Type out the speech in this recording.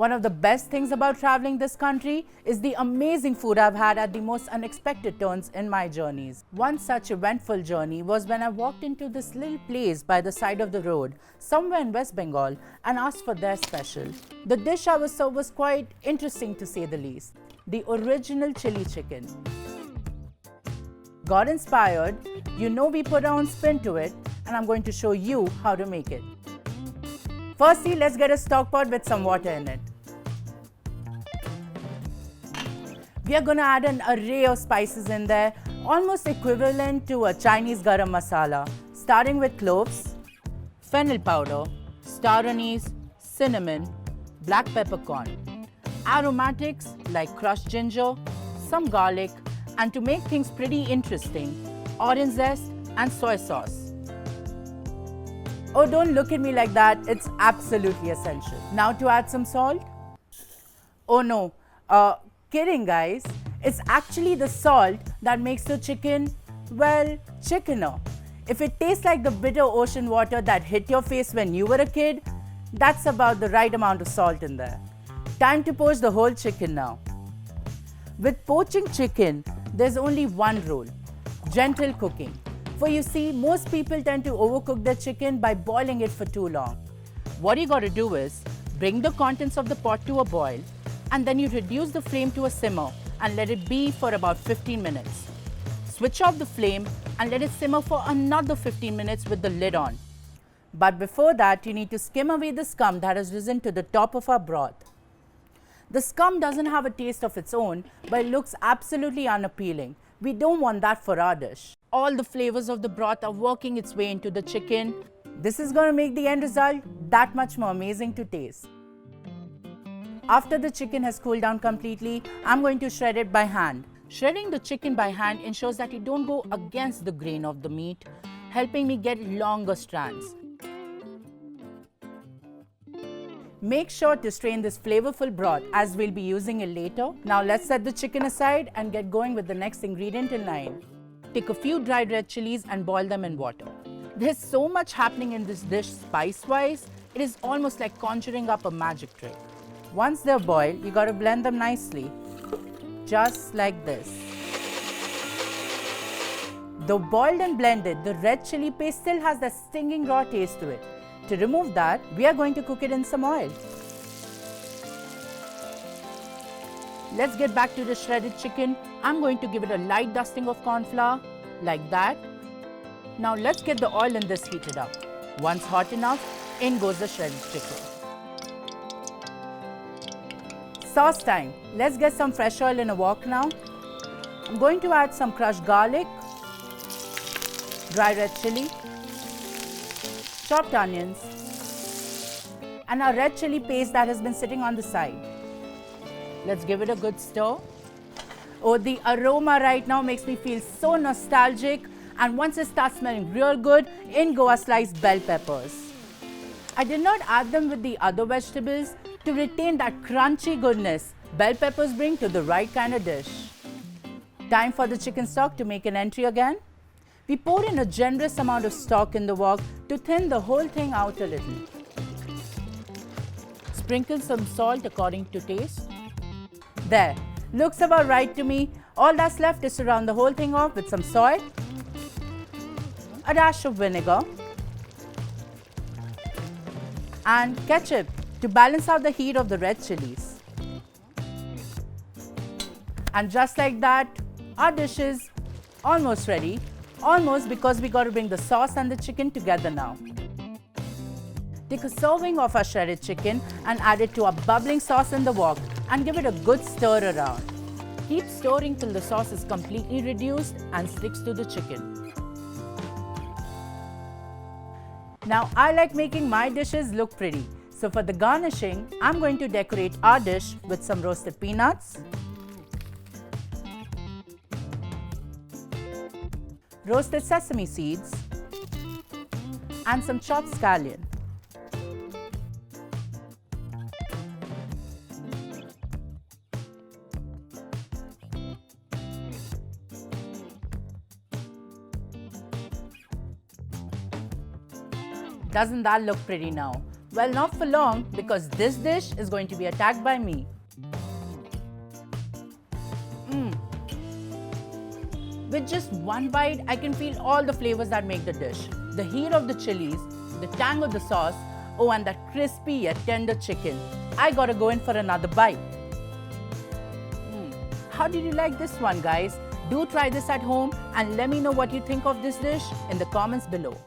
One of the best things about traveling this country is the amazing food I've had at the most unexpected turns in my journeys. One such eventful journey was when I walked into this little place by the side of the road, somewhere in West Bengal, and asked for their special. The dish I was served was quite interesting to say the least. The original chili chicken. Got inspired, we put our own spin to it, and I'm going to show you how to make it. Firstly, let's get a stock pot with some water in it. We are going to add an array of spices in there, almost equivalent to a Chinese garam masala, starting with cloves, fennel powder, star anise, cinnamon, black peppercorn, aromatics like crushed ginger, some garlic, and to make things pretty interesting, orange zest and soy sauce. Oh, don't look at me like that, it's absolutely essential. Now to add some salt. Oh no, kidding guys. It's actually the salt that makes the chicken, well, chickener. If it tastes like the bitter ocean water that hit your face when you were a kid, that's about the right amount of salt in there. Time to poach the whole chicken now. With poaching chicken, there's only one rule: gentle cooking. For you see, most people tend to overcook their chicken by boiling it for too long. What you gotta do is, bring the contents of the pot to a boil, and then you reduce the flame to a simmer and let it be for about 15 minutes. Switch off the flame and let it simmer for another 15 minutes with the lid on. But before that, you need to skim away the scum that has risen to the top of our broth. The scum doesn't have a taste of its own, but it looks absolutely unappealing. We don't want that for our dish. All the flavors of the broth are working its way into the chicken. This is going to make the end result that much more amazing to taste. After the chicken has cooled down completely, I'm going to shred it by hand. Shredding the chicken by hand ensures that you don't go against the grain of the meat, helping me get longer strands. Make sure to strain this flavorful broth as we'll be using it later. Now let's set the chicken aside and get going with the next ingredient in line. Take a few dried red chilies and boil them in water. There's so much happening in this dish spice-wise, it is almost like conjuring up a magic trick. Once they're boiled, you gotta blend them nicely, just like this. Though boiled and blended, the red chili paste still has that stinging raw taste to it. To remove that, we are going to cook it in some oil. Let's get back to the shredded chicken. I'm going to give it a light dusting of corn flour, like that. Now let's get the oil in this heated up. Once hot enough, in goes the shredded chicken. Sauce time. Let's get some fresh oil in a wok now. I'm going to add some crushed garlic, dry red chili, chopped onions, and our red chili paste that has been sitting on the side. Let's give it a good stir. Oh, the aroma right now makes me feel so nostalgic, and once it starts smelling real good, in go our sliced bell peppers. I did not add them with the other vegetables to retain that crunchy goodness bell peppers bring to the right kind of dish. Time for the chicken stock to make an entry again. We pour in a generous amount of stock in the wok to thin the whole thing out a little. Sprinkle some salt according to taste. There, looks about right to me. All that's left is to round the whole thing off with some soy, a dash of vinegar, and ketchup to balance out the heat of the red chilies. And just like that, our dish is almost ready. Almost, because we got to bring the sauce and the chicken together now. Take a serving of our shredded chicken and add it to our bubbling sauce in the wok and give it a good stir around. Keep stirring till the sauce is completely reduced and sticks to the chicken. Now I like making my dishes look pretty. So for the garnishing, I'm going to decorate our dish with some roasted peanuts, roasted sesame seeds, and some chopped scallion. Doesn't that look pretty now? Well, not for long, because this dish is going to be attacked by me. With just one bite, I can feel all the flavors that make the dish. The heat of the chilies, the tang of the sauce, oh, and that crispy yet tender chicken. I gotta go in for another bite. How did you like this one, guys? Do try this at home and let me know what you think of this dish in the comments below.